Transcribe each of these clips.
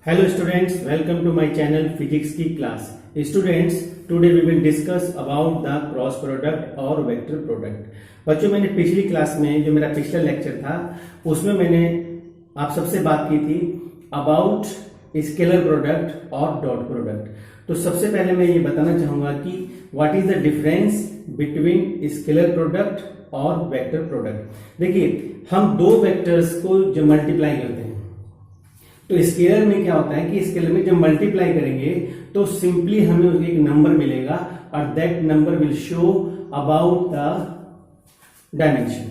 Hello students, welcome to my channel Physics की class. Students, today we will discuss about the cross product और vector product. बच्चों, मैंने पिछली class में जो मेरा पिछला लेक्चर था उसमें मैंने आप सबसे बात की थी अबाउट स्केलर प्रोडक्ट और डॉट प्रोडक्ट. तो सबसे पहले मैं ये बताना चाहूंगा कि what is the difference between scalar product और वेक्टर प्रोडक्ट. देखिए, हम दो वेक्टर्स को जब मल्टीप्लाई करते हैं तो स्केलर में क्या होता है कि स्केलर में जब मल्टीप्लाई करेंगे तो सिंपली हमें एक नंबर मिलेगा और that number will show about the dimension.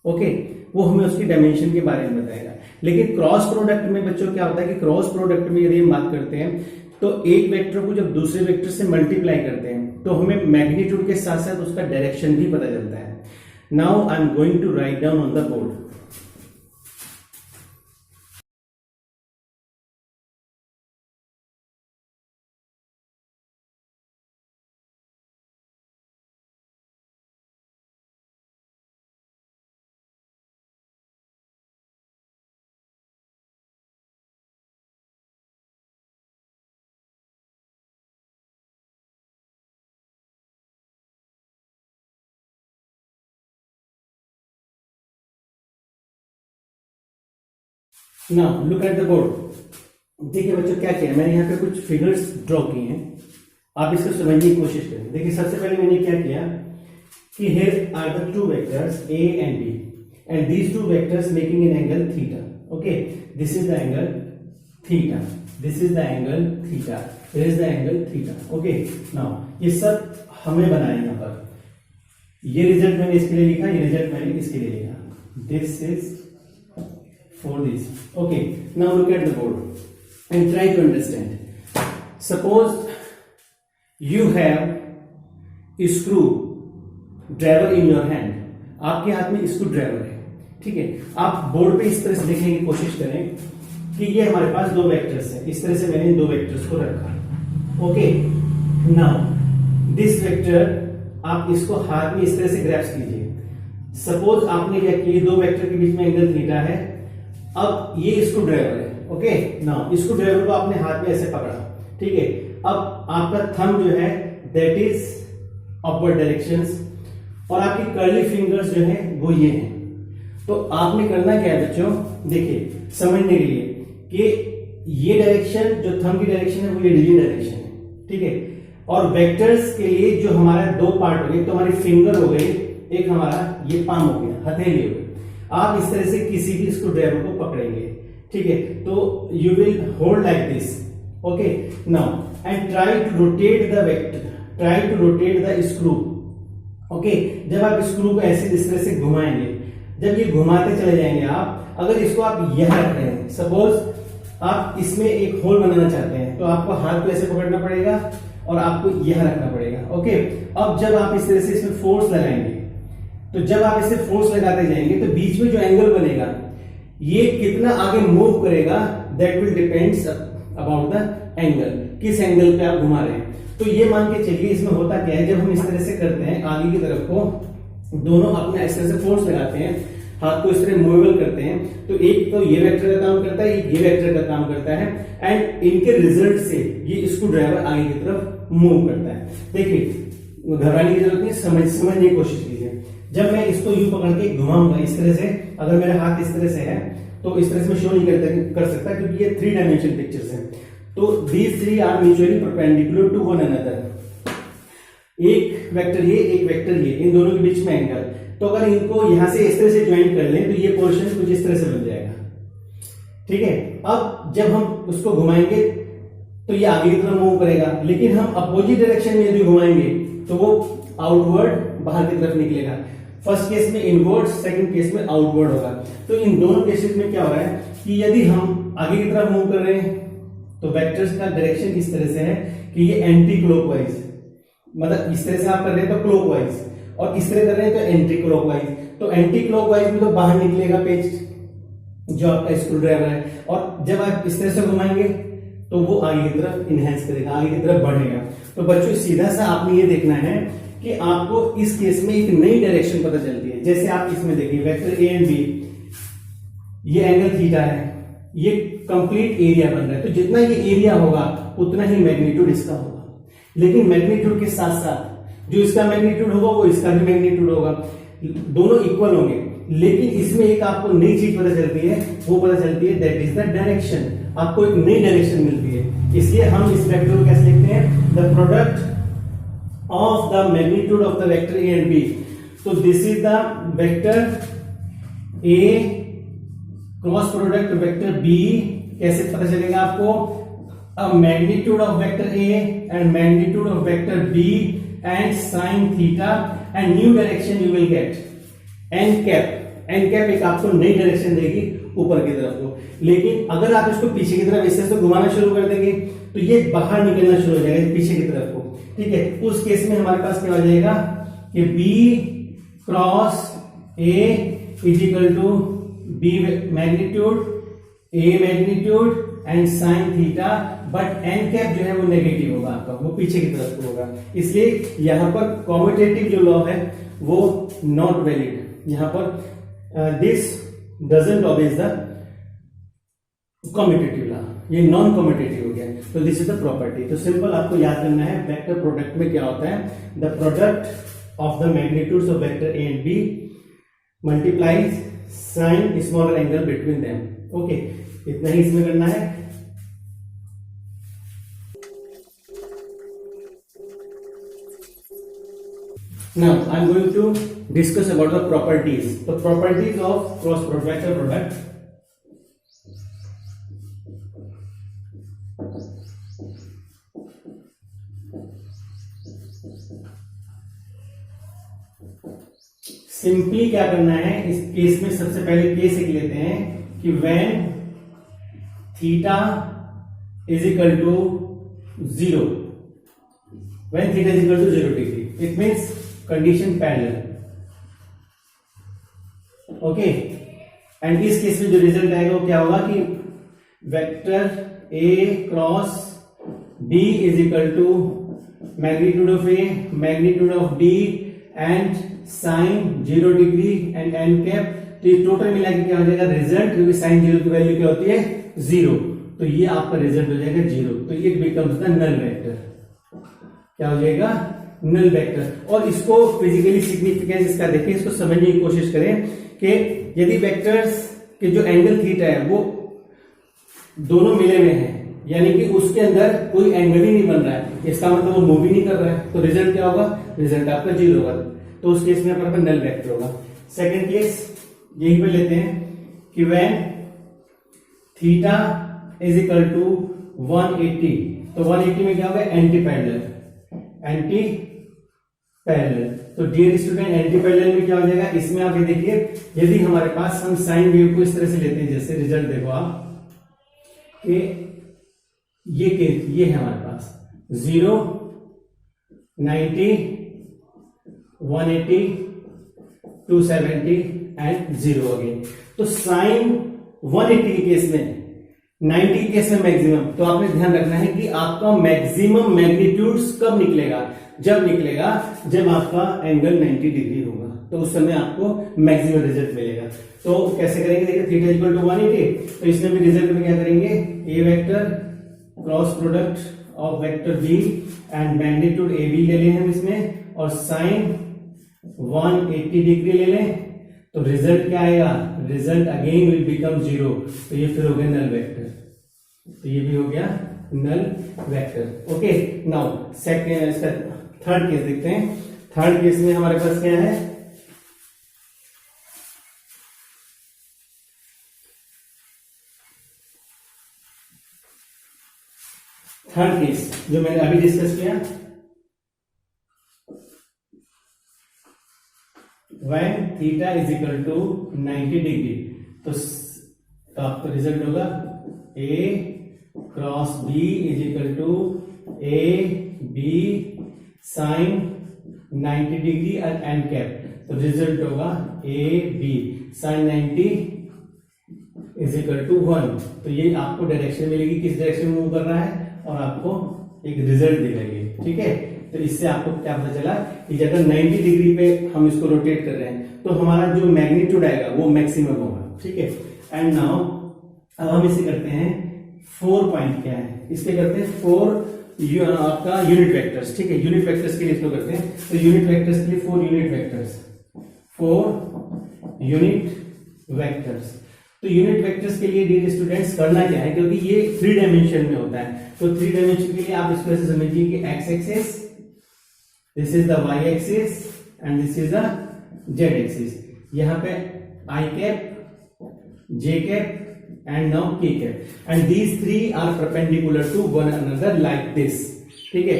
Okay, वो हमें उसकी डायमेंशन के बारे में बताएगा. लेकिन क्रॉस प्रोडक्ट में बच्चों क्या होता है कि क्रॉस प्रोडक्ट में यदि हम बात करते हैं तो एक वेक्टर को जब दूसरे वेक्टर से मल्टीप्लाई करते हैं तो हमें मैग्नीट्यूड के साथ साथ उसका डायरेक्शन भी पता चलता है. Now I am going to write down on the board. Now look at the board. देखिए बच्चों, क्या किया मैंने यहाँ पे कुछ फिगर्स ड्रॉ किए हैं. आप इसको समझने की कोशिश करें. देखिए, सबसे पहले मैंने क्या किया कि here are the two vectors A and B and these two vectors making an angle theta. Okay, this is the angle theta, this is the angle theta, here is the angle theta. Okay, now ये सब हमें बनाए यहाँ पर. ये result मैंने इसके लिए लिखा, ये रिजल्ट मैंने इसके लिए लिखा. This is for this. Okay, now look at the board and try to understand. Suppose you have a screw driver in your hand. आपके हाथ में स्क्रू ड्राइवर है. ठीक है, आप बोर्ड पे इस तरह से देखने की कोशिश करें कि ये हमारे पास दो वेक्टर्स हैं. इस तरह से मैंने दो वेक्टर्स को रखा. ओके, नाउ दिस वेक्टर आप इसको हाथ में इस तरह से ग्रैप्स कीजिए. सपोज आपने क्या किया, दो वेक्टर के बीच में एंगल थीटा है. अब ये स्क्रू ड्राइवर है. ओके, नाउ स्क्रू ड्राइवर को आपने हाथ में ऐसे पकड़ा. ठीक है, अब आपका थंब जो है दैट इज अपवर्ड डायरेक्शंस और आपकी कर्ली फिंगर्स जो है वो ये हैं. तो आपने करना क्या है बच्चों, देखिए समझने के लिए कि ये डायरेक्शन जो थंब की डायरेक्शन है वो ये डायरेक्शन है. ठीक है, और वेक्टर्स के लिए जो हमारा दो पार्ट हो गए, तो हमारी फिंगर हो गई, एक हमारा ये पाम हो गया, हथेली हो गई. आप इस तरह से किसी भी स्क्रू ड्राइवर को पकड़ेंगे. ठीक है, तो you will hold like this. Okay, now and try to rotate the vector, try to rotate the screw. Okay, जब आप स्क्रू को ऐसे इस तरह से घुमाएंगे, जब ये घुमाते चले जाएंगे आप, अगर इसको आप यहां रख रहे हैं, सपोज आप इसमें एक होल बनाना चाहते हैं, तो आपको हाथ को ऐसे पकड़ना पड़ेगा और आपको यहां रखना पड़ेगा. ओके, अब जब आप इस तरह से इसमें फोर्स लगाएंगे, तो जब आप इसे फोर्स लगाते जाएंगे तो बीच में जो एंगल बनेगा ये कितना आगे मूव करेगा, that will depends about the angle, किस एंगल पे आप घुमा रहे हैं. तो ये मान के चलिए, इसमें होता क्या है, जब हम इस तरह से करते हैं आगे की तरफ को, दोनों अपने इस तरह से फोर्स लगाते हैं, हाथ को इस तरह मूवेबल करते हैं, तो एक तो ये वेक्टर का काम करता है, एक ये वेक्टर का काम करता है, एंड इनके रिजल्ट से ये स्क्रू ड्राइवर आगे की तरफ मूव करता है. देखिए, घबराने की जरूरत नहीं, समझने की कोशिश कीजिए. जब मैं इसको यूं पकड़ के घुमाऊंगा इस तरह से, अगर मेरा हाथ इस तरह से है तो इस तरह से मैं शो नहीं कर सकता क्योंकि ये 3 डायमेंशन पिक्चर्स हैं. तो these three are mutually perpendicular to one another. एक वेक्टर ये, एक वेक्टर ये, इन दोनों के बीच में एंगल. तो अगर इनको यहां से इस तरह से ज्वाइन कर लें तो ये पोर्शन कुछ इस तरह से बन जाएगा. ठीक है, अब जब हम उसको घुमाएंगे तो ये आगे की तरफ मूव करेगा, लेकिन हम अपोजिट डायरेक्शन में यदि घुमाएंगे तो वो आउटवर्ड बाहर की तरफ निकलेगा. फर्स्ट केस में इनवर्ड, सेकंड केस में आउटवर्ड होगा. तो इन दोनों केसेस में क्या हो रहा है कि यदि हम आगे की तरफ मूव कर रहे हैं तो वेक्टर्स का डायरेक्शन इस तरह से है कि ये एंटी क्लॉकवाइज, मतलब इस तरह से आप कर रहे हैं तो क्लॉकवाइज, और इस तरह कर रहे हैं तो एंटी क्लॉकवाइज. तो एंटी क्लॉकवाइज में तो बाहर निकलेगा पेज जो आपका स्क्रू ड्राइवर है, और जब आप इस तरह से घुमाएंगे तो वो आगे की तरफ इनहेंस करेगा, आगे की तरफ बढ़ेगा. तो बच्चों, सीधा सा आपने ये देखना है कि आपको इस केस में एक नई डायरेक्शन पता चलती है. जैसे आप इसमें देखिए वेक्टर ए एंड बी, ये एंगल थीटा है. ये कंप्लीट एरिया बन रहा है, तो जितना ये एरिया होगा उतना ही मैग्नीट्यूड इसका होगा। लेकिन मैग्नीट्यूड के साथ साथ जो इसका मैग्नीट्यूड होगा वो इसका भी मैग्नीट्यूड होगा, दोनों इक्वल होंगे। लेकिन इसमें एक आपको नई चीज पता चलती है, वो पता चलती है दैट इज द डायरेक्शन। आपको एक नई डायरेक्शन मिलती है। इसलिए हम इस वेक्टर को कैसे लिखते हैं, the product of the magnitude of the vector A and B. तो this is the vector A cross product vector B. कैसे पता चलेगा आपको, magnitude of vector A and magnitude of vector B and sine theta and new direction you will get n cap. N cap एक आपको नई direction देगी ऊपर की तरफ को। लेकिन अगर आप इसको पीछे की तरफ इस तरह से घुमाना शुरू कर देंगे तो ये बाहर निकलना शुरू हो जाएगा पीछे की तरफ को। ठीक है, उस केस में हमारे पास क्या हो जाएगा कि B cross A is equal to B magnitude A magnitude and sine theta, but n cap जो है वो नेगेटिव होगा आपका, वो पीछे की तरफ को होगा। इसलिए यहां पर कॉम्यूटेटिव जो लॉ है वो नॉट वैलिड। यहां पर this doesn't obvious the commutative law, ये नॉन कॉम्यूटेटिव हो गया। तो दिस इज द प्रॉपर्टी। तो सिंपल आपको याद करना है, वेक्टर प्रोडक्ट में क्या होता है, the product of the magnitudes of vector A and B multiplies sine smaller angle between them. Okay, इतना ही इसमें करना है। Now I am going to discuss about the properties. The properties of cross vector product. Simply क्या करना है इस case में, सबसे पहले केस एक लेते हैं कि when theta is equal to 0, when theta is equal to 0 degree, it means condition parallel. Okay, and इस केस में जो रिजल्ट आएगा वो क्या होगा कि vector A cross B is equal to magnitude of A magnitude of B and sine 0 degree and n cap. तो ये टोटल मिला के क्या हो जाएगा रिजल्ट, क्योंकि साइन 0 की वैल्यू क्या होती है 0, तो ये आपका रिजल्ट हो जाएगा 0। तो ये बिकम्स द नल वेक्टर। क्या हो जाएगा, नल वेक्टर। और इसको फिजिकली सिग्निफिकेंस इसका देखें, इसको समझने की कोशिश करें कि यदि वेक्टर्स के जो एंगल थीटा है वो दोनों मिले हुए हैं, यानी कि उसके अंदर कोई एंगल ही नहीं बन रहा है, इसका मतलब वो मूव ही नहीं कर रहा है, तो रिजल्ट क्या होगा, रिजल्ट आपका 0 होगा। तो उस केस में आपका नल वेक्टर होगा। सेकंड केस यही पे लेते हैं कि when theta is equal to 180, तो 180 में क्या होगा, एंटी पैरेलल। एंटी पैरेलल, तो डियर स्टूडेंट एंटी पैरेलल में क्या हो जाएगा, इसमें आप ये देखिए, यदि हमारे पास हम साइन वेव को इस तरह से लेते हैं, जैसे रिजल्ट देखो आप कि ये है हमारे पास 0, 90, 180, 270 एंड 0 अगेन। तो साइन 180 के केस में, 90 के केस में मैक्सिमम, तो आपने ध्यान रखना है कि आपका मैक्सिमम मैग्नीट्यूड्स कब निकलेगा, जब निकलेगा जब आपका एंगल 90 डिग्री होगा, तो उस समय आपको मैक्सिमम रिजल्ट मिलेगा। तो कैसे करेंगे, देखिए थीटा इक्वल टू 180, तो इसमें भी रिजल्ट में क्या करेंगे, A vector cross product of vector B and magnitude A B ले लें हम इसमें, और साइन 180 डिग्री ले लें, तो रिजल्ट क्या आएगा, रिजल्ट अगेन विल बिकम 0, तो ये फिर हो गया नल वेक्टर। तो ये भी हो गया null vector. Okay, now second, इसका थर्ड केस देखते हैं। थर्ड केस में हमारे पास क्या है, थर्ड केस जो मैंने अभी डिस्कस किया, when theta is equal to 90 degree, तो आपका रिजल्ट होगा A cross B is equal to A B sine 90 degree और एन कैप, तो रिजल्ट होगा A B sine 90 is equal to 1। तो ये आपको डायरेक्शन मिलेगी, किस डायरेक्शन में मूव कर रहा है, और आपको एक रिजल्ट दिखाएगी। ठीक है, तो इससे आपको क्या पता चला कि अगर 90 डिग्री पे हम इसको रोटेट कर रहे हैं तो हमारा जो मैग्नीट्यूड आएगा वो मैक्सिमम होगा। ठीक है, एंड नाउ अब हम इसे करते हैं 4 पॉइंट क्या है, इसके करते हैं 4 आपका यूनिट वेक्टर्स, ठीक है। यूनिट वेक्टर्स के लिए इसको करते हैं, तो यूनिट वेक्टर्स के लिए 4 यूनिट वेक्टर्स, 4 यूनिट वेक्टर्स। तो यूनिट वेक्टर्स के लिए डियर स्टूडेंट्स करना क्या है, क्योंकि ये 3 डायमेंशन में होता है, तो 3 डायमेंशन के लिए आप इसको ऐसे समझिए कि x axis, this is the y axis and this is the z axis. यहाँ पे i cap, j cap and now k cap and these 3 are perpendicular to one another like this, ठीक है।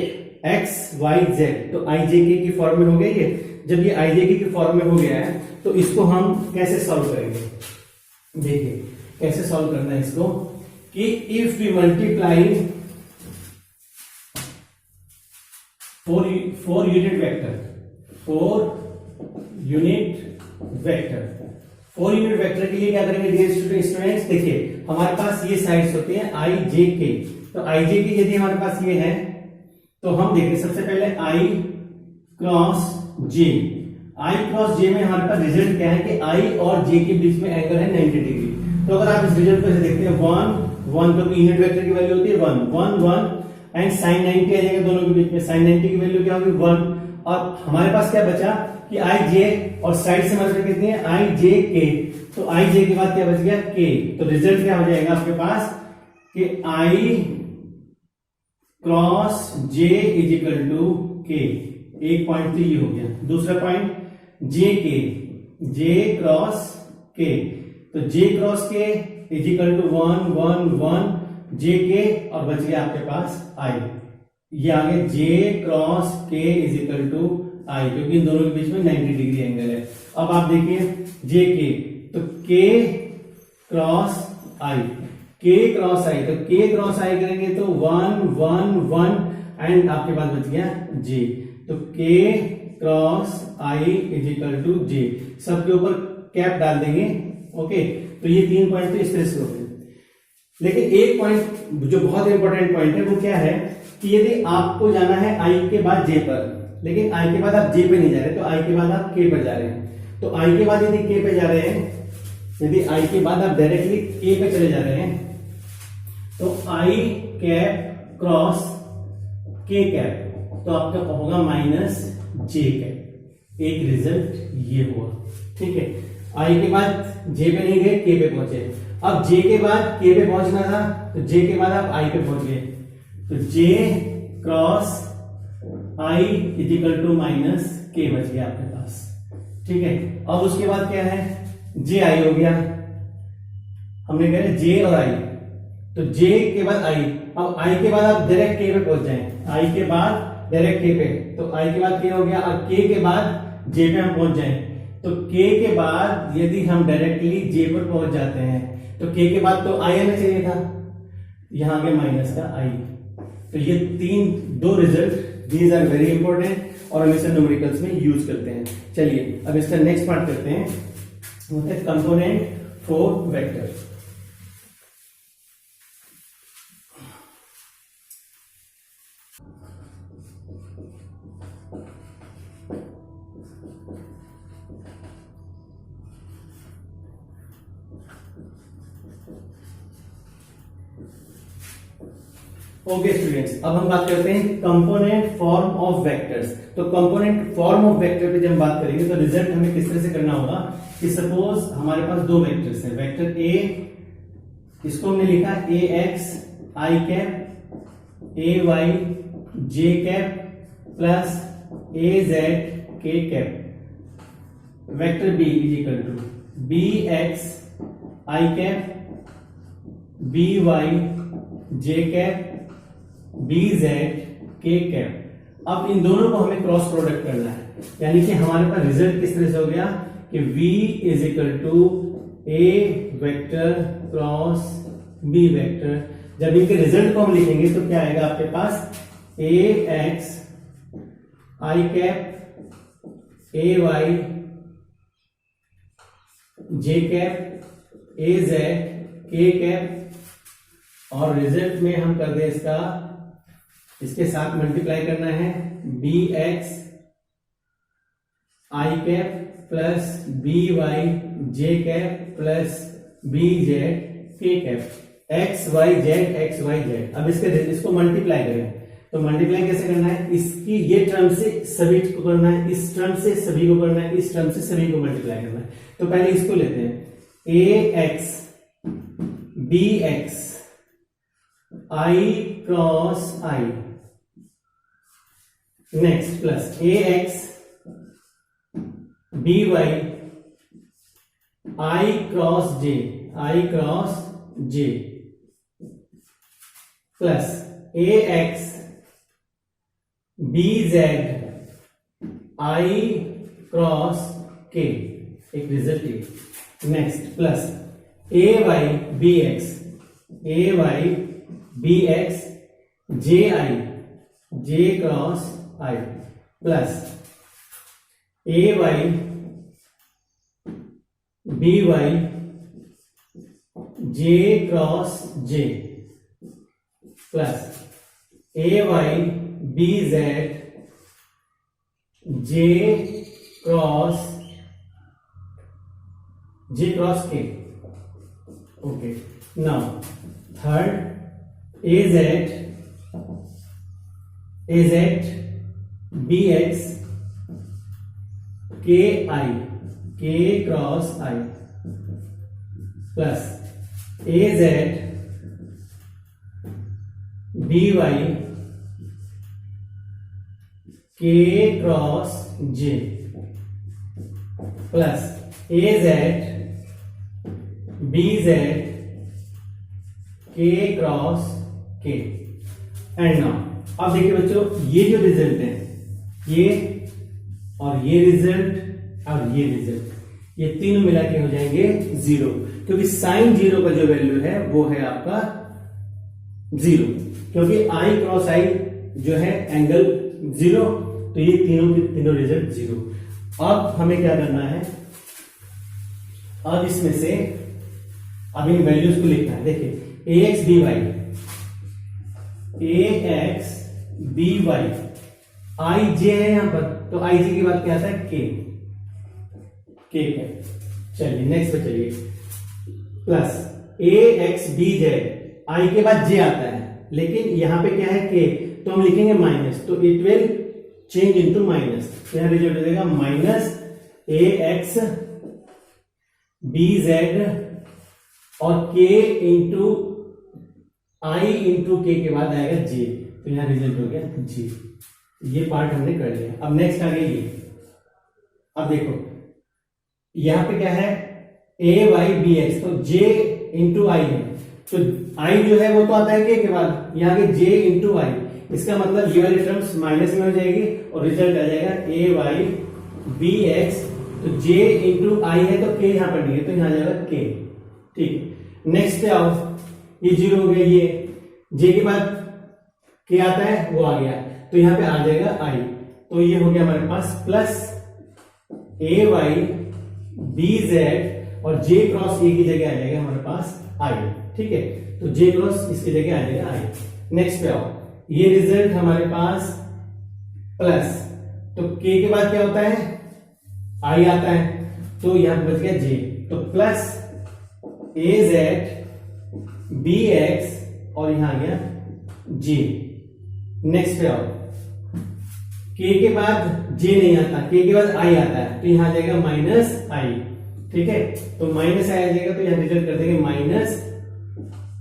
x y z तो i j k की form में हो गया ये। जब ये i j k की फॉर्म में हो गया है तो इसको हम कैसे सॉल्व करेंगे, देखिए कैसे सॉल्व करना है इसको, कि if we multiply 4 unit vector, 4 unit vector, 4 unit vector के लिए क्या करेंगे डियर स्टूडेंट्स, देखिए हमारे पास ये साइड्स होते हैं i j k, तो i j k यदि हमारे पास ये है तो हम देखें सबसे पहले i cross j, i cross j में हमारे पास रिजल्ट क्या है कि i और j के बीच में एंगल है 90 डिग्री। तो अगर आप इस रिजल्ट को ऐसे देखते हैं 1 1, तो यूनिट वेक्टर की वैल्यू होती है 1 1 1 एंड sin 90 आ जाएगा दोनों के बीच में, sin 90 की वैल्यू क्या होगी 1, और हमारे पास क्या बचा कि i j और साइड से हमारे कितनी है i j k, तो i j के बाद क्या बच गया k, तो रिजल्ट क्या हो जाएगा आपके पास कि i cross j is equal to k। एक पॉइंट तो ये हो गया। दूसरा पॉइंट j क्रॉस k, तो j cross k is equal to 1 1 1 j k, और बच गया आपके पास i, ये आगे j cross k is equal to i, क्योंकि इन दोनों के बीच में 90 डिग्री एंगल है। अब आप देखिए j k, तो k cross i, k cross i, तो k क्रॉस i करेंगे तो 1 1 1 एंड आपके पास बच गया j, तो k cross i is equal to j, सबके ऊपर कैप डाल देंगे, ओके। तो ये 3 पॉइंट तो इस तरह से हो गए। लेकिन एक पॉइंट जो बहुत इंपॉर्टेंट पॉइंट है वो क्या है कि यदि आपको जाना है i के बाद j पर, लेकिन i के बाद आप j पे नहीं जा रहे, तो i के बाद आप k पर जा रहे हैं, तो i के बाद यदि k पे जा रहे हैं, यदि i के बाद आप डायरेक्टली k पे चले जा रहे हैं, तो i cap cross k cap, तो आपका होगा माइनस j कैप। एक रिजल्ट ये हुआ, ठीक है। i के बाद j पे नहीं गए, k पे पहुंचे। अब j के बाद k पे पहुंचना था, तो j के बाद आप i पे पहुंच गए, तो j cross i is equal to minus k बच गया आपके पास, ठीक है। अब उसके बाद क्या है j i हो गया, हमने कहा j और i, तो j के बाद i, अब i के बाद आप डायरेक्ट k पे पहुंच जाए, i के बाद डायरेक्ट k पे, तो i के बाद k हो गया, और k के बाद j पे हम पहुंच जाए, तो k के बाद यदि हम डायरेक्टली j पर पहुंच जाते हैं, तो k के बाद तो i आना चाहिए था, यहां आ गया माइनस का i। तो ये 2 result, these are very important, और हम इसे न्यूमेरिकल्स में यूज करते हैं। चलिए अब इसका नेक्स्ट पार्ट करते हैं, वो है component for vector. Okay students, अब हम बात करते हैं कंपोनेंट फॉर्म ऑफ वेक्टर्स। तो कंपोनेंट फॉर्म ऑफ वेक्टर पे जब हम बात करेंगे तो रिजल्ट हमें किस तरह से करना होगा कि सपोज हमारे पास 2 वेक्टर्स हैं, वेक्टर ए, इसको हमने लिखा A x i cap, A y j cap plus A z k cap. Vector B is equal to B x i cap, B y j cap, B z k cap. अब इन दोनों को हमें cross product करना है, यानी कि हमारे पास रिजल्ट किस तरह से हो गया कि v is equal to A vector cross B vector. जब इनके रिजल्ट को हम लिखेंगे तो क्या आएगा आपके पास, ए x i cap, A y j cap, A z k cap, और रिजल्ट में हम कर दें इसके साथ मल्टीप्लाई करना है, B x i cap plus B y j cap plus B z k cap x Y Z. अब इसको मल्टीप्लाई करें, तो मल्टीप्लाई कैसे करना है, इसकी ये टर्म से सभी को करना है, इस टर्म से सभी को करना है, इस टर्म से सभी को मल्टीप्लाई करना है। तो पहले इसको लेते हैं, a x b x i cross i, next plus A x B y i cross j plus A x B z i cross k, एक रिजल्ट ये। Next plus a y B x j cross i plus a y b y j cross j plus a y b z j cross k. Okay, now third a z b x k cross i plus A z B y के cross j plus ए z B z के cross के। And now अब देखिए बच्चों, ये जो result है, ये और ये रिजल्ट और ये रिजल्ट, ये तीनों मिला के हो जाएंगे 0, क्योंकि साइन 0 का जो वैल्यू है वो है आपका 0, क्योंकि आई क्रॉस आई जो है एंगल 0, तो ये तीनों के तीनों रिजल्ट 0। अब हमें क्या करना है, अब इसमें से अब इन वैल्यूज को लिखना है। देखिए ए एक्स बी वाई आई जे है यहां पर, तो आई जे के बाद क्या आता है के है। चलिए नेक्स्ट पे चलिए, plus A x B z i के बाद जे आता है, लेकिन यहां पे क्या है के, तो हम लिखेंगे माइनस, तो it will change into minus, तो यहां रिजल्ट हो जाएगा minus a x B Z और के इंटू आई इंटू के बाद आएगा जे, तो यहां रिजल्ट हो गया जे। ये पार्ट हमने कर लिया। अब नेक्स्ट आ गया ये, अब देखो यहां पे क्या है ए वाई बी एक्स, तो जे इंटू आई है, तो आई जो है वो तो आता है के बाद, यहां के जे इंटू आई, इसका मतलब ये वाली टर्म्स माइनस में हो जाएगी और रिजल्ट आ जाएगा ए वाई बी एक्स, तो जे इंटू आई है तो के यहां पर नहीं है, तो यहां आ जाएगा के। ठीक, नेक्स्ट पे आओ, ये 0 हो गया, ये जे के बाद के आता है वो आ गया, तो यहां पे आ जाएगा आई, तो ये हो गया हमारे पास plus a y b Z और जे क्रॉस ए की जगह आ जाएगा हमारे पास आई। ठीक है, तो जे क्रॉस इसकी जगह आ जाएगा आई। नेक्स्ट पे आओ, ये रिजल्ट हमारे पास प्लस, तो के के बाद क्या होता है आई आता है, तो यहां पे बच गया जे, तो प्लस ए जेड बी एक्स और यहां आ गया जे। नेक्स्ट पे आओ, के के बाद जे नहीं आता, के के बाद आई आता है, तो यहां आ जाएगा माइनस आई। ठीक है, तो माइनस आई आ जाएगा, तो यहां रिजल्ट कर देंगे माइनस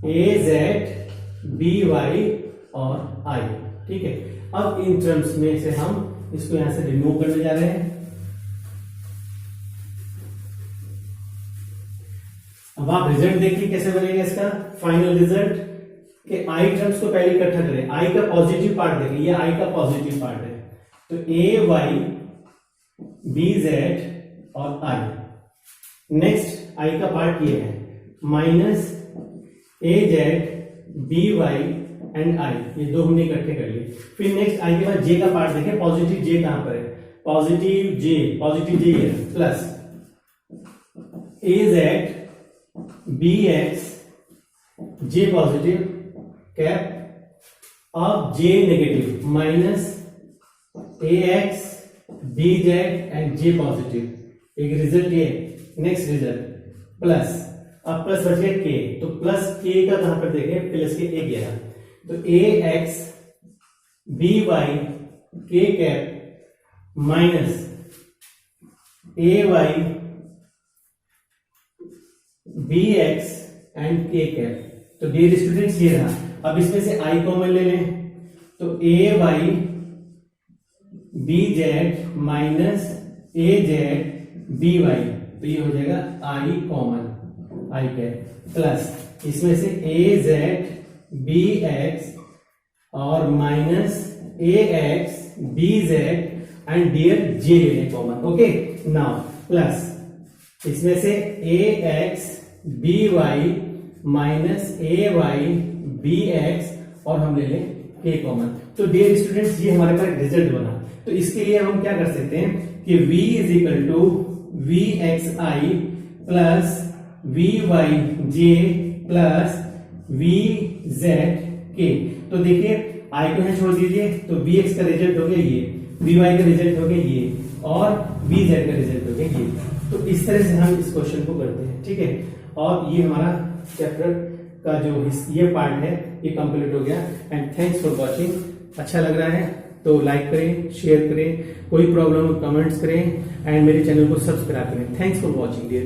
ए जेड बी वाई और आई। ठीक है, अब इन टर्म्स में से हम इसको यहां से रिमूव करने जा रहे हैं। अब आप रिजल्ट देखिए कैसे बनेगा इसका फाइनल रिजल्ट, कि आई टर्म्स को पहले इकट्ठा करें, आई का पॉजिटिव पार्ट देखिए, ये आई का पॉजिटिव पार्ट है, तो ए वाई बी जेड और आई। नेक्स्ट आई का पार्ट ये है minus A z B y and i, ये दो हमने इकट्ठे कर लिए। फिर नेक्स्ट आई के बाद जे का पार्ट देखें, पॉजिटिव जे कहां पर है, पॉजिटिव जे है, प्लस ए z b x j positive cap, अब j negative minus a x B z and j positive, एक रिजल्ट ये। नेक्स्ट रिजल्ट प्लस अब प्लस बच गया के, तो प्लस के का कहां पर देखें, प्लस के ए गया, तो A x B y k cap minus A y B x and k cap. तो डियर स्टूडेंट्स ये रहा। अब इसमें से आई कॉमन ले लें, तो a y b z minus A z B y, तो ये हो जाएगा i common, i cap, plus इसमें से ए जेड बी एक्स और minus a x B z and dear j लेने कॉमन। ओके, नाउ प्लस इसमें से a x B y minus A y B x और हम ले लें के कॉमन। तो डियर स्टूडेंट्स ये हमारे पास रिजल्ट बना। तो इसके लिए हम क्या कर सकते हैं कि v is equal to V x i plus V y j plus V z k. तो देखिए आई को यहां छोड़ दीजिए, तो वी एक्स का रिजल्ट हो गया ये, वी वाई का रिजल्ट हो गया ये और वी जेड का रिजल्ट हो गया ये। तो इस तरह से हम इस क्वेश्चन को करते हैं, ठीक है। और ये हमारा चैप्टर का जो ये पार्ट है ये कंप्लीट हो गया। And thanks for watching. अच्छा लग रहा है तो लाइक करें, शेयर करें, कोई प्रॉब्लम हो कमेंट्स करें एंड मेरे चैनल को सब्सक्राइब करें। Thanks for watching dear.